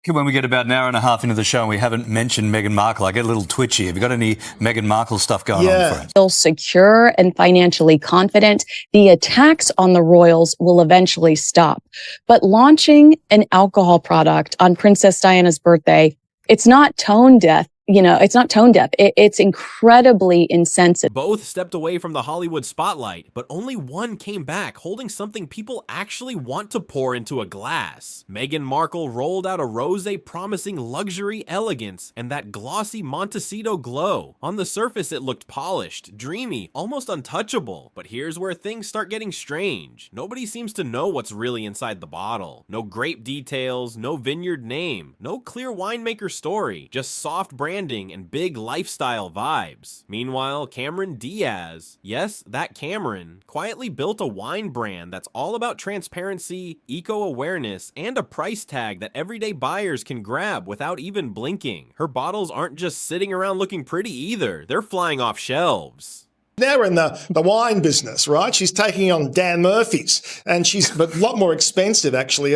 When we get about an hour and a half into the show and we haven't mentioned Meghan Markle, I get a little twitchy. Have you got any Meghan Markle stuff going on for us? Feel secure and financially confident, the attacks on the royals will eventually stop. But launching an alcohol product on Princess Diana's birthday, it's not tone deaf. It's not tone deaf. It's incredibly insensitive. Both stepped away from the Hollywood spotlight, but only one came back holding something people actually want to pour into a glass. Meghan Markle rolled out a rosé promising luxury, elegance, and that glossy Montecito glow. On the surface, it looked polished, dreamy, almost untouchable. But here's where things start getting strange. Nobody seems to know what's really inside the bottle. No grape details, no vineyard name, no clear winemaker story, just soft brand and big lifestyle vibes. Meanwhile, Cameron Diaz, yes, that Cameron, quietly built a wine brand that's all about transparency, eco-awareness, and a price tag that everyday buyers can grab without even blinking. Her bottles aren't just sitting around looking pretty either, they're flying off shelves. Now we're in the wine business, right? She's taking on Dan Murphy's, and she's a lot more expensive, actually.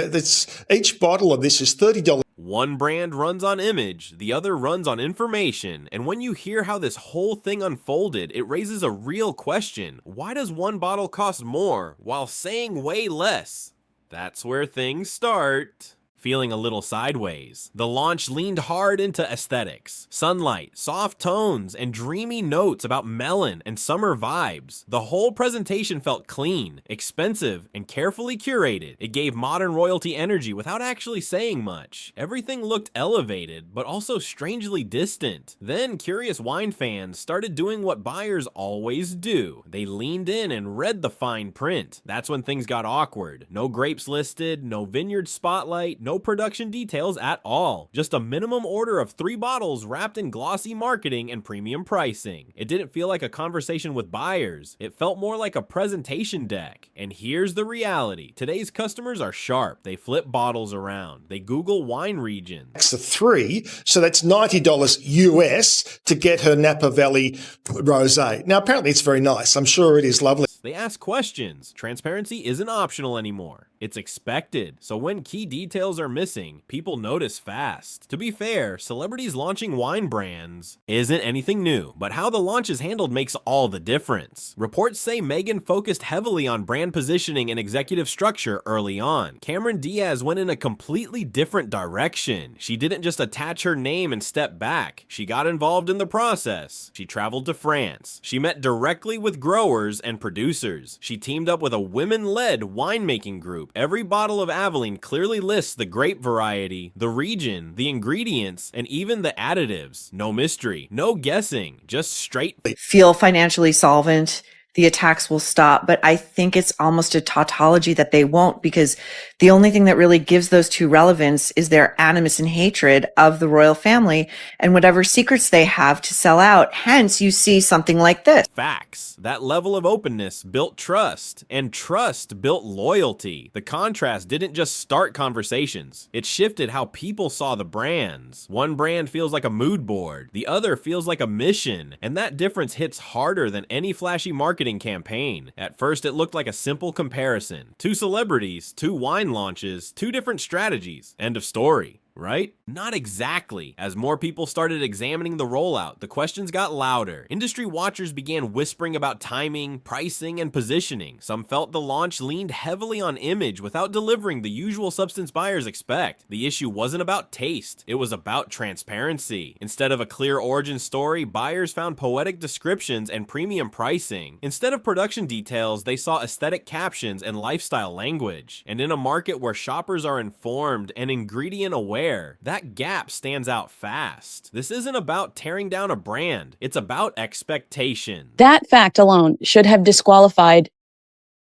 Each bottle of this is $30. One brand runs on image, the other runs on information, and when you hear how this whole thing unfolded, it raises a real question. Why does one bottle cost more while saying way less? That's where things start feeling a little sideways. The launch leaned hard into aesthetics, sunlight, soft tones, and dreamy notes about melon and summer vibes. The whole presentation felt clean, expensive, and carefully curated. It gave modern royalty energy without actually saying much. Everything looked elevated, but also strangely distant. Then curious wine fans started doing what buyers always do. They leaned in and read the fine print. That's when things got awkward. No grapes listed, no vineyard spotlight, no production details at all. Just a minimum order of 3 bottles wrapped in glossy marketing and premium pricing. It didn't feel like a conversation with buyers. It felt more like a presentation deck. And here's the reality. Today's customers are sharp. They flip bottles around. They Google wine regions. It's a 3, so that's $90 US to get her Napa Valley rosé. Now, apparently it's very nice. I'm sure it is lovely. They ask questions. Transparency isn't optional anymore. It's expected. So when key details are missing, people notice fast. To be fair, celebrities launching wine brands isn't anything new, but how the launch is handled makes all the difference. Reports say Meghan focused heavily on brand positioning and executive structure early on. Cameron Diaz went in a completely different direction. She didn't just attach her name and step back. She got involved in the process. She traveled to France. She met directly with growers and producers. She teamed up with a women-led winemaking group. Every bottle of Aveline clearly lists the grape variety, the region, the ingredients, and even the additives. No mystery, no guessing, just straight. Feel financially solvent. The attacks will stop, but I think it's almost a tautology that they won't, because the only thing that really gives those two relevance is their animus and hatred of the royal family and whatever secrets they have to sell out. Hence, you see something like this. Facts. That level of openness built trust, and trust built loyalty. The contrast didn't just start conversations. It shifted how people saw the brands. One brand feels like a mood board. The other feels like a mission. And that difference hits harder than any flashy marketing campaign. At first, it looked like a simple comparison. 2 celebrities, 2 wine launches, 2 different strategies. End of story. Right? Not exactly. As more people started examining the rollout, the questions got louder. Industry watchers began whispering about timing, pricing, and positioning. Some felt the launch leaned heavily on image without delivering the usual substance buyers expect. The issue wasn't about taste, it was about transparency. Instead of a clear origin story, buyers found poetic descriptions and premium pricing. Instead of production details, they saw aesthetic captions and lifestyle language. And in a market where shoppers are informed and ingredient aware, that gap stands out fast. This isn't about tearing down a brand. It's about expectation. That fact alone should have disqualified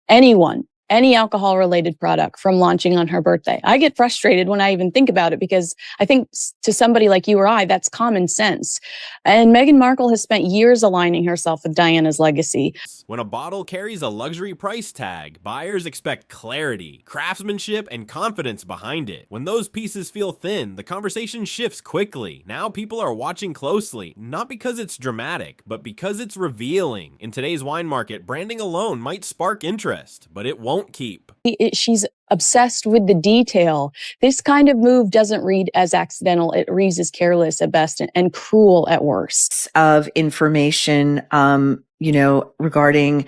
anyone, any alcohol-related product from launching on her birthday. I get frustrated when I even think about it, because I think to somebody like you or I, that's common sense. And Meghan Markle has spent years aligning herself with Diana's legacy. When a bottle carries a luxury price tag, buyers expect clarity, craftsmanship, and confidence behind it. When those pieces feel thin, the conversation shifts quickly. Now people are watching closely, not because it's dramatic, but because it's revealing. In today's wine market, branding alone might spark interest, but it won't keep. She's obsessed with the detail. This kind of move doesn't read as accidental. It reads as careless at best and cruel at worst. Of information, regarding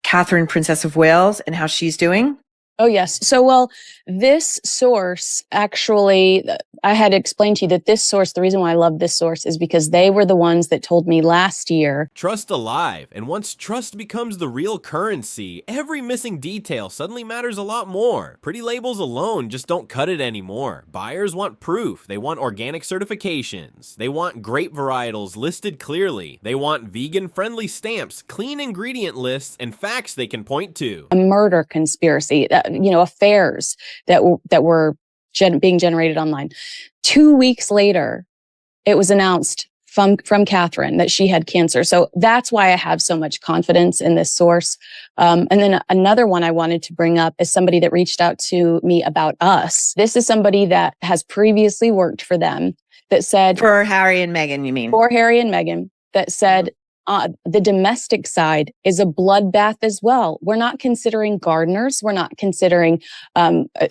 Catherine, Princess of Wales, and how she's doing. Oh, yes. So, well, this source actually, I had explained to you that this source, the reason why I love this source is because they were the ones that told me last year. Trust alive. And once trust becomes the real currency, every missing detail suddenly matters a lot more. Pretty labels alone just don't cut it anymore. Buyers want proof. They want organic certifications. They want grape varietals listed clearly. They want vegan-friendly stamps, clean ingredient lists, and facts they can point to. A murder conspiracy, affairs that were being generated online. 2 weeks later, it was announced from Catherine that she had cancer. So that's why I have so much confidence in this source. And then another one I wanted to bring up is somebody that reached out to me about Us. This is somebody that has previously worked for them that said... For Harry and Meghan, you mean? For Harry and Meghan, that said... the domestic side is a bloodbath as well. We're not considering gardeners. We're not considering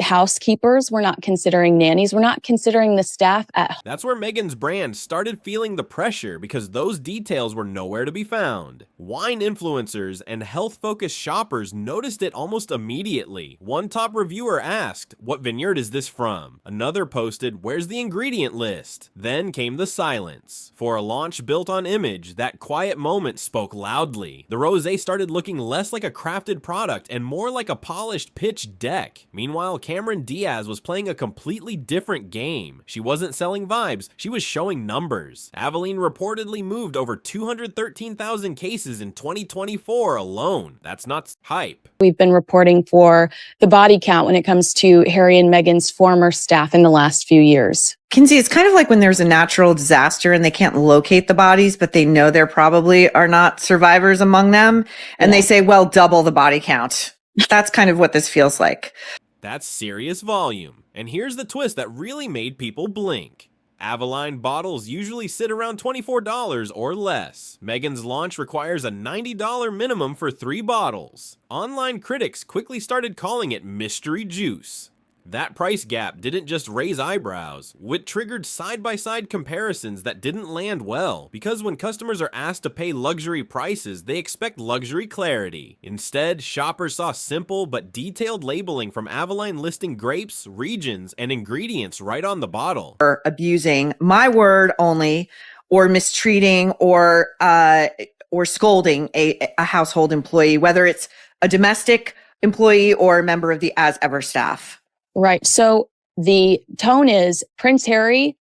housekeepers. We're not considering nannies. We're not considering the staff at home. That's where Meghan's brand started feeling the pressure because those details were nowhere to be found. Wine influencers and health-focused shoppers noticed it almost immediately. One top reviewer asked, "What vineyard is this from?" Another posted, "Where's the ingredient list?" Then came the silence. For a launch built on image, that quiet moment spoke loudly. The rosé started looking less like a crafted product and more like a polished pitch deck. Meanwhile, Cameron Diaz was playing a completely different game. She wasn't selling vibes, she was showing numbers. Aveline reportedly moved over 213,000 cases in 2024 alone. That's not hype. We've been reporting for the body count when it comes to Harry and Meghan's former staff in the last few years. Kinsey, it's kind of like when there's a natural disaster and they can't locate the bodies, but they know there probably are not survivors among them. And they say, well, double the body count. That's kind of what this feels like. That's serious volume. And here's the twist that really made people blink. Aveline bottles usually sit around $24 or less. Meghan's launch requires a $90 minimum for 3 bottles. Online critics quickly started calling it mystery juice. That price gap didn't just raise eyebrows, it triggered side-by-side comparisons that didn't land well, because when customers are asked to pay luxury prices, they expect luxury clarity. Instead, shoppers saw simple but detailed labeling from Aveline listing grapes, regions, and ingredients right on the bottle. Or abusing my word only, or mistreating, or scolding a household employee, whether it's a domestic employee or a member of the As Ever staff. Right. So the tone is Prince Harry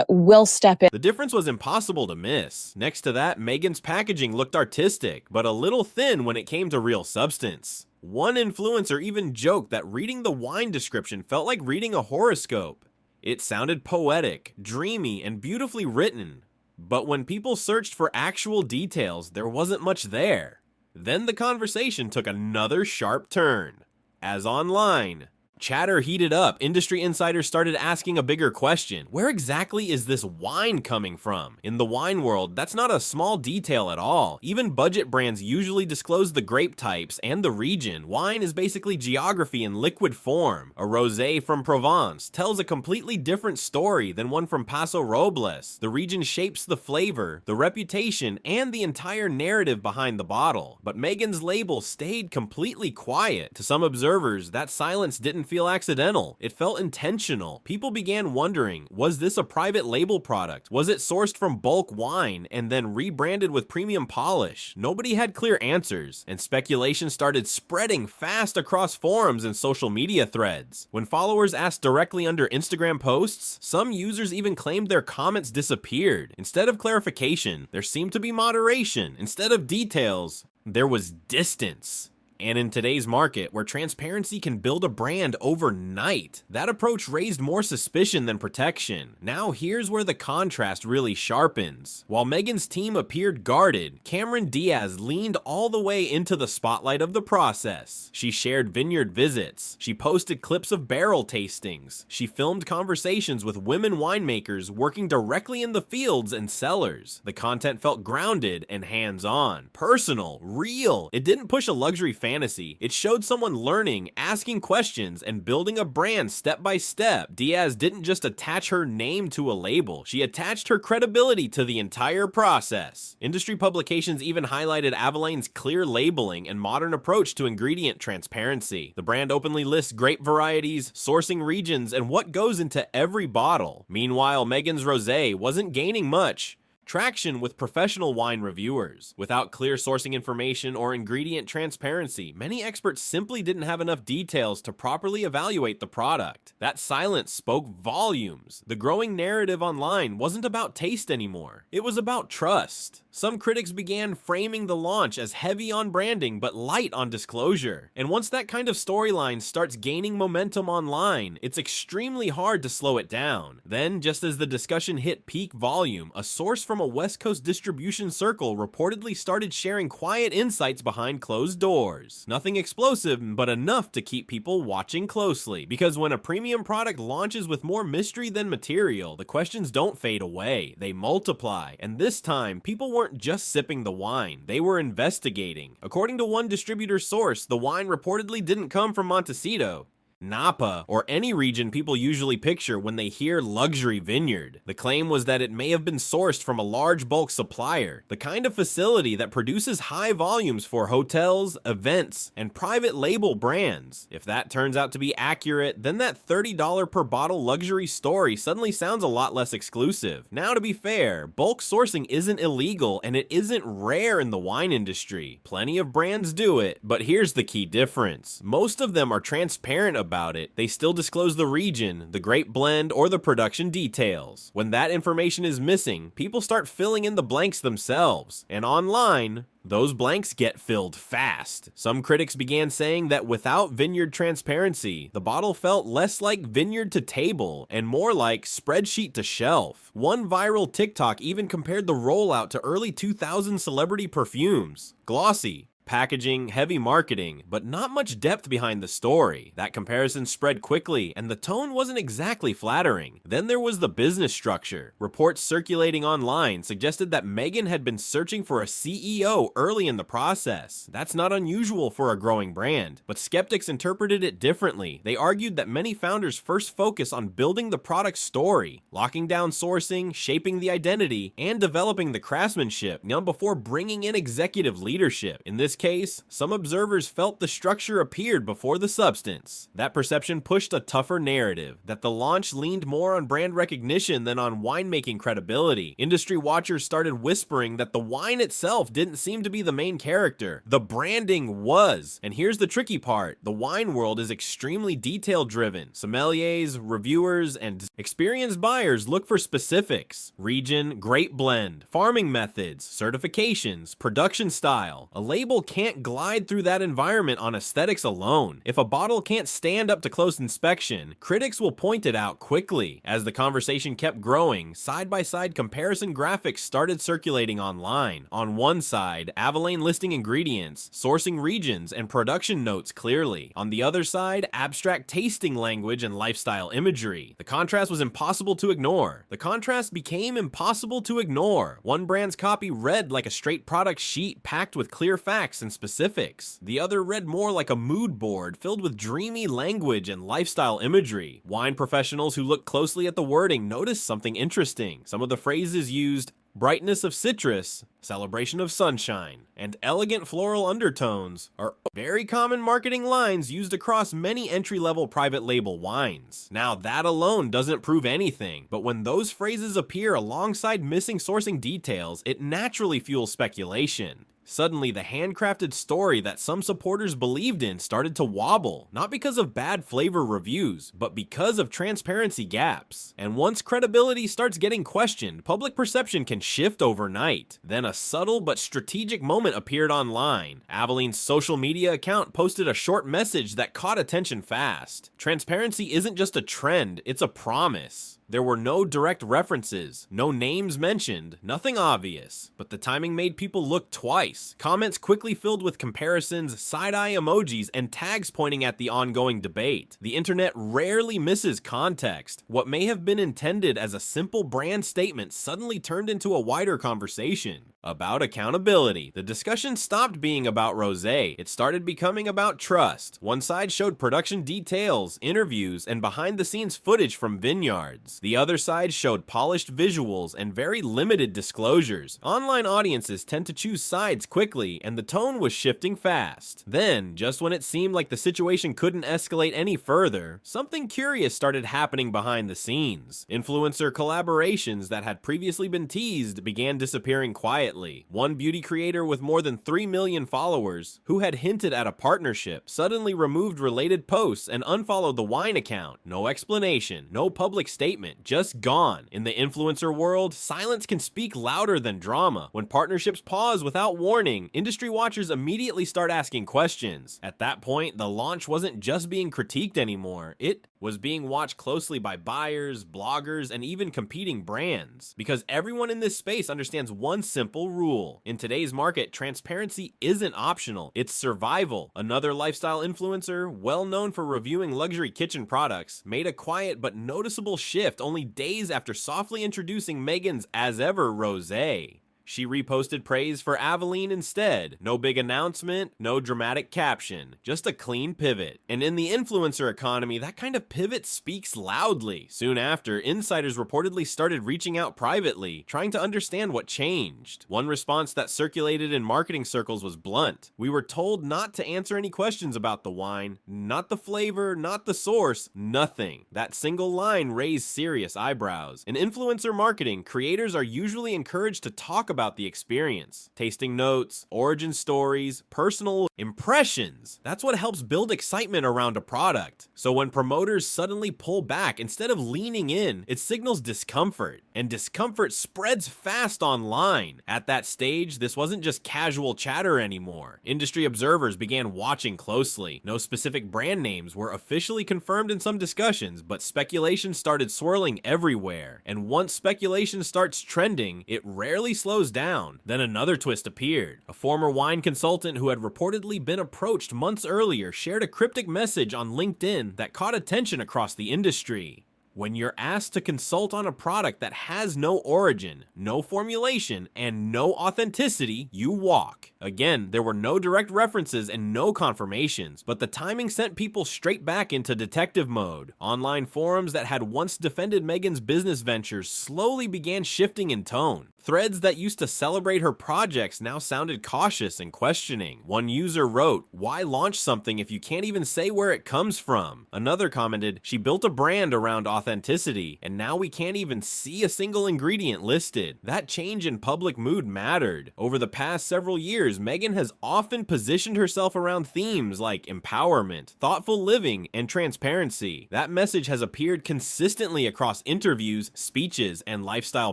will step in. The difference was impossible to miss. Next to that, Meghan's packaging looked artistic, but a little thin when it came to real substance. One influencer even joked that reading the wine description felt like reading a horoscope. It sounded poetic, dreamy, and beautifully written. But when people searched for actual details, there wasn't much there. Then the conversation took another sharp turn. As online chatter heated up, industry insiders started asking a bigger question. Where exactly is this wine coming from? In the wine world, that's not a small detail at all. Even budget brands usually disclose the grape types and the region. Wine is basically geography in liquid form. A rosé from Provence tells a completely different story than one from Paso Robles. The region shapes the flavor, the reputation, and the entire narrative behind the bottle. But Meghan's label stayed completely quiet. To some observers, that silence didn't feel accidental. It felt intentional. People began wondering, was this a private label product? Was it sourced from bulk wine and then rebranded with premium polish? Nobody had clear answers, and speculation started spreading fast across forums and social media threads. When followers asked directly under Instagram posts, some users even claimed their comments disappeared. Instead of clarification, there seemed to be moderation. Instead of details, there was distance. And in today's market, where transparency can build a brand overnight, that approach raised more suspicion than protection. Now here's where the contrast really sharpens. While Meghan's team appeared guarded, Cameron Diaz leaned all the way into the spotlight of the process. She shared vineyard visits. She posted clips of barrel tastings. She filmed conversations with women winemakers working directly in the fields and cellars. The content felt grounded and hands-on, personal, real. It didn't push a luxury fantasy. It showed someone learning, asking questions, and building a brand step by step. Diaz didn't just attach her name to a label, she attached her credibility to the entire process. Industry publications even highlighted Avalane's clear labeling and modern approach to ingredient transparency. The brand openly lists grape varieties, sourcing regions, and what goes into every bottle. Meanwhile, Meghan's rosé wasn't gaining much traction with professional wine reviewers. Without clear sourcing information or ingredient transparency, many experts simply didn't have enough details to properly evaluate the product. That silence spoke volumes. The growing narrative online wasn't about taste anymore. It was about trust. Some critics began framing the launch as heavy on branding but light on disclosure. And once that kind of storyline starts gaining momentum online, it's extremely hard to slow it down. Then, just as the discussion hit peak volume, a source from a West Coast distribution circle reportedly started sharing quiet insights behind closed doors. Nothing explosive, but enough to keep people watching closely. Because when a premium product launches with more mystery than material, the questions don't fade away, they multiply. And this time, people weren't just sipping the wine, they were investigating. According to one distributor source, the wine reportedly didn't come from Montecito, Napa, or any region people usually picture when they hear luxury vineyard. The claim was that it may have been sourced from a large bulk supplier, the kind of facility that produces high volumes for hotels, events, and private label brands. If that turns out to be accurate, then that $30 per bottle luxury story suddenly sounds a lot less exclusive. Now, to be fair, bulk sourcing isn't illegal and it isn't rare in the wine industry. Plenty of brands do it, but here's the key difference. Most of them are transparent about it. They still disclose the region, the grape blend, or the production details. When that information is missing, people start filling in the blanks themselves. And online, those blanks get filled fast. Some critics began saying that without vineyard transparency, the bottle felt less like vineyard to table and more like spreadsheet to shelf. One viral TikTok even compared the rollout to early 2000s celebrity perfumes. Glossy packaging, heavy marketing, but not much depth behind the story. That comparison spread quickly, and the tone wasn't exactly flattering. Then there was the business structure. Reports circulating online suggested that Meghan had been searching for a CEO early in the process. That's not unusual for a growing brand, but skeptics interpreted it differently. They argued that many founders first focus on building the product story, locking down sourcing, shaping the identity, and developing the craftsmanship, before bringing in executive leadership. In this case, some observers felt the structure appeared before the substance. That perception pushed a tougher narrative, that the launch leaned more on brand recognition than on winemaking credibility. Industry watchers started whispering that the wine itself didn't seem to be the main character. The branding was. And here's the tricky part. The wine world is extremely detail-driven. Sommeliers, reviewers, and experienced buyers look for specifics. Region, grape blend, farming methods, certifications, production style. A label can't glide through that environment on aesthetics alone. If a bottle can't stand up to close inspection, critics will point it out quickly. As the conversation kept growing, side-by-side comparison graphics started circulating online. On one side, Avalane listing ingredients, sourcing regions, and production notes clearly. On the other side, abstract tasting language and lifestyle imagery. The contrast was impossible to ignore. The contrast became impossible to ignore. One brand's copy read like a straight product sheet packed with clear facts and specifics. The other read more like a mood board filled with dreamy language and lifestyle imagery. Wine professionals who looked closely at the wording noticed something interesting. Some of the phrases used brightness of citrus, celebration of sunshine, and elegant floral undertones are very common marketing lines used across many entry-level private label wines. Now, that alone doesn't prove anything, but when those phrases appear alongside missing sourcing details, it naturally fuels speculation. Suddenly, the handcrafted story that some supporters believed in started to wobble, not because of bad flavor reviews, but because of transparency gaps. And once credibility starts getting questioned, public perception can shift overnight. Then a subtle but strategic moment appeared online. Avalane's social media account posted a short message that caught attention fast. Transparency isn't just a trend, it's a promise. There were no direct references, no names mentioned, nothing obvious, but the timing made people look twice. Comments quickly filled with comparisons, side-eye emojis, and tags pointing at the ongoing debate. The internet rarely misses context. What may have been intended as a simple brand statement suddenly turned into a wider conversation. About accountability. The discussion stopped being about rosé. It started becoming about trust. One side showed production details, interviews, and behind-the-scenes footage from vineyards. The other side showed polished visuals and very limited disclosures. Online audiences tend to choose sides quickly, and the tone was shifting fast. Then, just when it seemed like the situation couldn't escalate any further, something curious started happening behind the scenes. Influencer collaborations that had previously been teased began disappearing quietly. One beauty creator with more than 3 million followers, who had hinted at a partnership, suddenly removed related posts and unfollowed the wine account. No explanation, no public statement, just gone. In the influencer world, silence can speak louder than drama. When partnerships pause without warning, industry watchers immediately start asking questions. At that point, the launch wasn't just being critiqued anymore, it was being watched closely by buyers, bloggers, and even competing brands. Because everyone in this space understands one simple rule. In today's market, transparency isn't optional, it's survival. Another lifestyle influencer, well known for reviewing luxury kitchen products, made a quiet but noticeable shift only days after softly introducing Meghan's as ever rosé. She reposted praise for Aveline instead. No big announcement, no dramatic caption, just a clean pivot. And in the influencer economy, that kind of pivot speaks loudly. Soon after, insiders reportedly started reaching out privately, trying to understand what changed. One response that circulated in marketing circles was blunt. We were told not to answer any questions about the wine, not the flavor, not the source, nothing. That single line raised serious eyebrows. In influencer marketing, creators are usually encouraged to talk about the experience. Tasting notes, origin stories, personal impressions. That's what helps build excitement around a product. So when promoters suddenly pull back instead of leaning in, it signals discomfort. And discomfort spreads fast online. At that stage, this wasn't just casual chatter anymore. Industry observers began watching closely. No specific brand names were officially confirmed in some discussions, but speculation started swirling everywhere. And once speculation starts trending, it rarely slows down. Then another twist appeared. A former wine consultant who had reportedly been approached months earlier shared a cryptic message on LinkedIn that caught attention across the industry. When you're asked to consult on a product that has no origin, no formulation, and no authenticity, you walk. Again, there were no direct references and no confirmations, but the timing sent people straight back into detective mode. Online forums that had once defended Meghan's business ventures slowly began shifting in tone. Threads that used to celebrate her projects now sounded cautious and questioning. One user wrote, "Why launch something if you can't even say where it comes from?" Another commented, "She built a brand around authenticity, and now we can't even see a single ingredient listed." That change in public mood mattered. Over the past several years, Meghan has often positioned herself around themes like empowerment, thoughtful living, and transparency. That message has appeared consistently across interviews, speeches, and lifestyle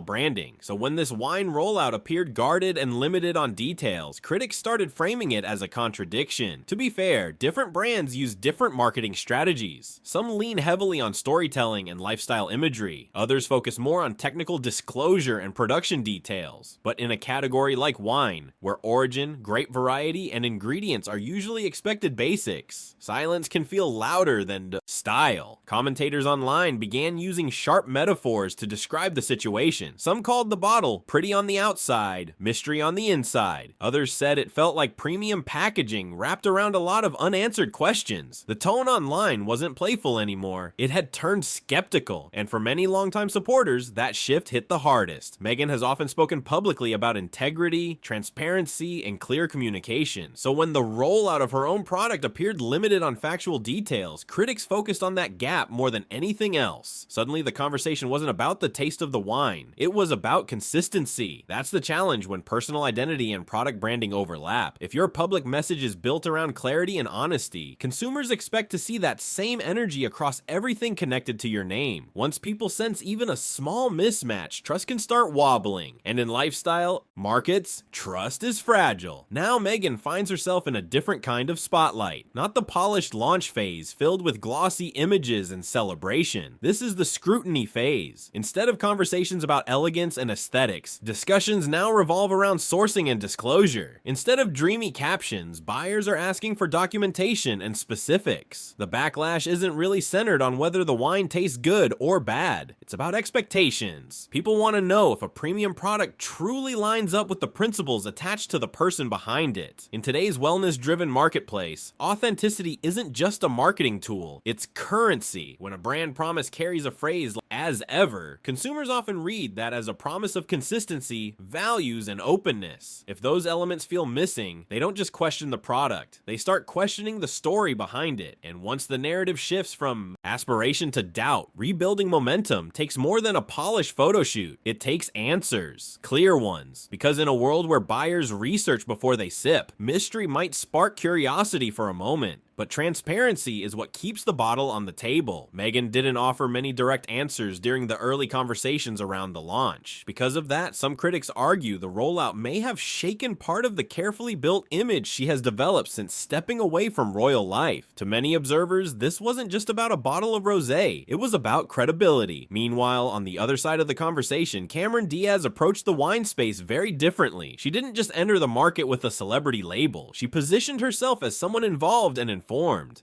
branding. So when this wine rollout appeared guarded and limited on details, critics started framing it as a contradiction. To be fair, different brands use different marketing strategies. Some lean heavily on storytelling and lifestyle imagery. Others focus more on technical disclosure and production details. But in a category like wine, where origin, grape variety, and ingredients are usually expected basics, silence can feel louder than style. Commentators online began using sharp metaphors to describe the situation. Some called the bottle pretty on the outside, mystery on the inside. Others said it felt like premium packaging wrapped around a lot of unanswered questions. The tone online wasn't playful anymore. It had turned skeptical, and for many longtime supporters, that shift hit the hardest. Meghan has often spoken publicly about integrity, transparency, and clear communication. So when the rollout of her own product appeared limited on factual details, critics focused on that gap more than anything else. Suddenly, the conversation wasn't about the taste of the wine. It was about consistency. That's the challenge when personal identity and product branding overlap. If your public message is built around clarity and honesty, consumers expect to see that same energy across everything connected to your name. Once people sense even a small mismatch, trust can start wobbling. And in lifestyle markets, trust is fragile. Now Meghan finds herself in a different kind of spotlight. Not the polished launch phase filled with glossy images and celebration. This is the scrutiny phase. Instead of conversations about elegance and aesthetics, critics, discussions now revolve around sourcing and disclosure. Instead of dreamy captions, buyers are asking for documentation and specifics. The backlash isn't really centered on whether the wine tastes good or bad. It's about expectations. People want to know if a premium product truly lines up with the principles attached to the person behind it. In today's wellness-driven marketplace, authenticity isn't just a marketing tool, it's currency. When a brand promise carries a phrase like "as ever," consumers often read that as a promise of consistency, values, and openness. If those elements feel missing, they don't just question the product, they start questioning the story behind it. And once the narrative shifts from aspiration to doubt, rebuilding momentum takes more than a polished photo shoot. It takes answers, clear ones. Because in a world where buyers research before they sip, mystery might spark curiosity for a moment. But transparency is what keeps the bottle on the table. Meghan didn't offer many direct answers during the early conversations around the launch. Because of that, some critics argue the rollout may have shaken part of the carefully built image she has developed since stepping away from royal life. To many observers, this wasn't just about a bottle of rosé, it was about credibility. Meanwhile, on the other side of the conversation, Cameron Diaz approached the wine space very differently. She didn't just enter the market with a celebrity label, she positioned herself as someone involved and informed.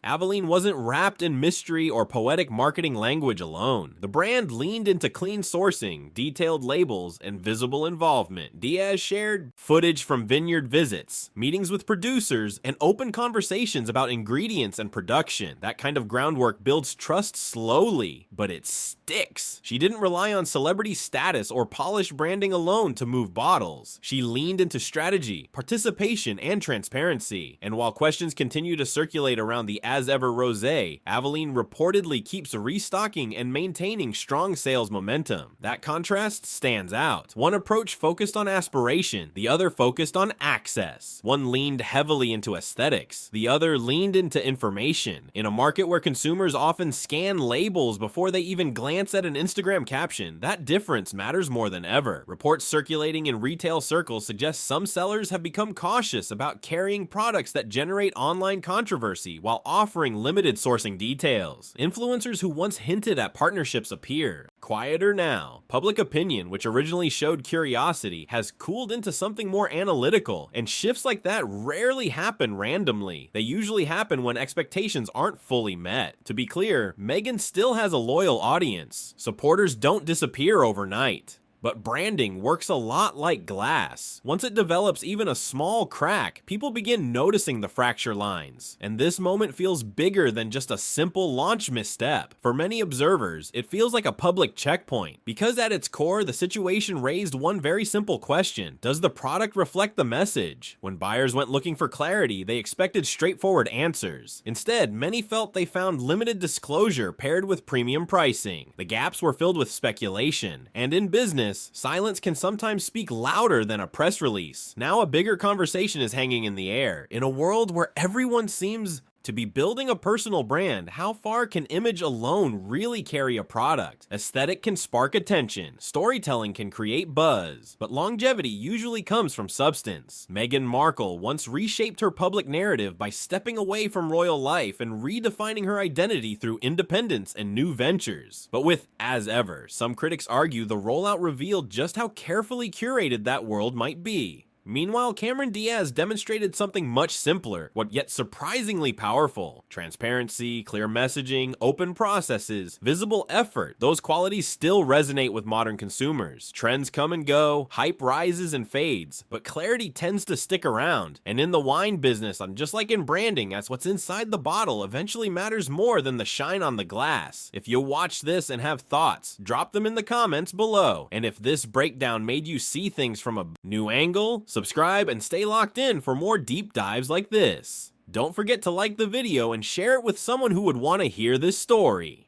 Aveline wasn't wrapped in mystery or poetic marketing language alone. The brand leaned into clean sourcing, detailed labels, and visible involvement. Diaz shared footage from vineyard visits, meetings with producers, and open conversations about ingredients and production. That kind of groundwork builds trust slowly, but it sticks. She didn't rely on celebrity status or polished branding alone to move bottles. She leaned into strategy, participation, and transparency. And while questions continue to circulate around the As Ever Rosé, Aveline reportedly keeps restocking and maintaining strong sales momentum. That contrast stands out. One approach focused on aspiration, the other focused on access. One leaned heavily into aesthetics, the other leaned into information. In a market where consumers often scan labels before they even glance at an Instagram caption, that difference matters more than ever. Reports circulating in retail circles suggest some sellers have become cautious about carrying products that generate online controversy while offering limited sourcing details. Influencers who once hinted at partnerships appear quieter now. Public opinion, which originally showed curiosity, has cooled into something more analytical, and shifts like that rarely happen randomly. They usually happen when expectations aren't fully met. To be clear, Meghan still has a loyal audience. Supporters don't disappear overnight. But branding works a lot like glass. Once it develops even a small crack, people begin noticing the fracture lines. And this moment feels bigger than just a simple launch misstep. For many observers, it feels like a public checkpoint. Because at its core, the situation raised one very simple question: does the product reflect the message? When buyers went looking for clarity, they expected straightforward answers. Instead, many felt they found limited disclosure paired with premium pricing. The gaps were filled with speculation. And in business, silence can sometimes speak louder than a press release. Now a bigger conversation is hanging in the air. In a world where everyone seems to be building a personal brand, how far can image alone really carry a product? Aesthetic can spark attention, storytelling can create buzz, but longevity usually comes from substance. Meghan Markle once reshaped her public narrative by stepping away from royal life and redefining her identity through independence and new ventures. But with As Ever, some critics argue the rollout revealed just how carefully curated that world might be. Meanwhile, Cameron Diaz demonstrated something much simpler, yet surprisingly powerful. Transparency, clear messaging, open processes, visible effort. Those qualities still resonate with modern consumers. Trends come and go, hype rises and fades, but clarity tends to stick around. And in the wine business, just like in branding, that's what's inside the bottle eventually matters more than the shine on the glass. If you watch this and have thoughts, drop them in the comments below. And if this breakdown made you see things from a new angle, subscribe and stay locked in for more deep dives like this. Don't forget to like the video and share it with someone who would want to hear this story.